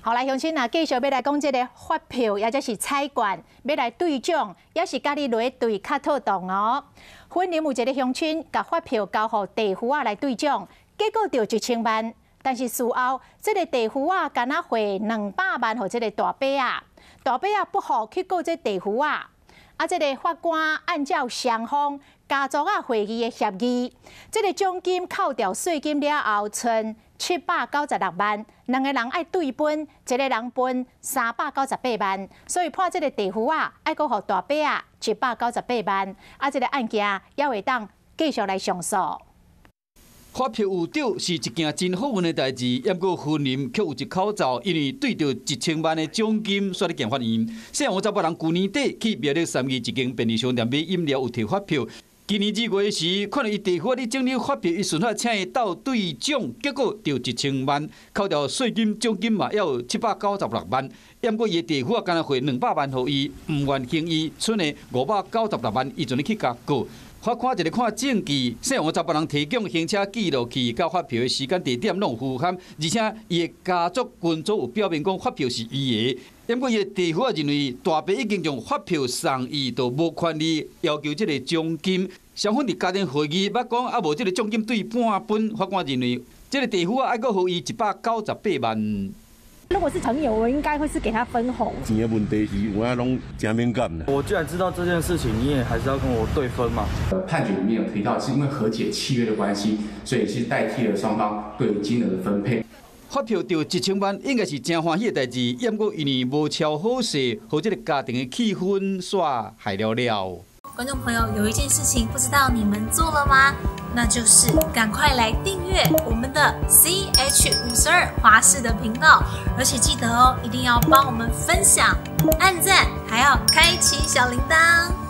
好，来乡亲啊，继续要来讲这个发票，也就是彩券，要来兑奖，也是家己落兑较妥当哦。云林有一个乡亲，甲发票交予地夫仔来兑奖，结果就1000万，但是事后这个地夫仔敢若汇200万予这个大伯啊，大伯啊不好去告这地夫仔。啊，这个法官按照双方家族啊会议的协议，这个奖金扣掉税金了后，剩796万，两个人爱对分，一个人分398万，所以判这个地夫啊爱阁予大伯啊198万，啊，这个案件也会当继续来上诉。发票有丢是一件真好运的代志，不过云林却有一口罩，因为对着1000万的奖金，所以检法院。虽然查某人去年底去苗栗3义一间便利商店买饮料有摕发票，今年2月时看到伊地府咧整理发票，伊顺法请伊斗兑奖，结果就1000万，扣掉税金奖金嘛，还有796万。不过伊地府啊，干那汇200万予伊，唔愿轻易，剩的596万，伊阵去甲告。法官一个看证据，说查某人提供行车记录器甲发票的时间、地点拢有符合，而且伊的家族群组有表明讲发票是伊的。不过伊的地府认为大伯已经将发票送伊，就无权利要求这个奖金。相反，伫家庭会议捌讲啊，无这个奖金对半分。法官认为这个地府啊，还阁予伊198万。如果是朋友，我应该会是给他分红。钱的问题是有影拢真敏感的。我既然知道这件事情，你也还是要跟我对分嘛。判决里面有提到，是因为和解契约的关系，所以是代替了双方对金额的分配。发票丢1000万，应该是真欢喜的代志，不过因为无超好势，和这个家庭的气氛煞害了。观众朋友，有一件事情不知道你们做了吗？那就是赶快来订阅我们的 CH52华视的频道，而且记得哦，一定要帮我们分享、按赞，还要开启小铃铛。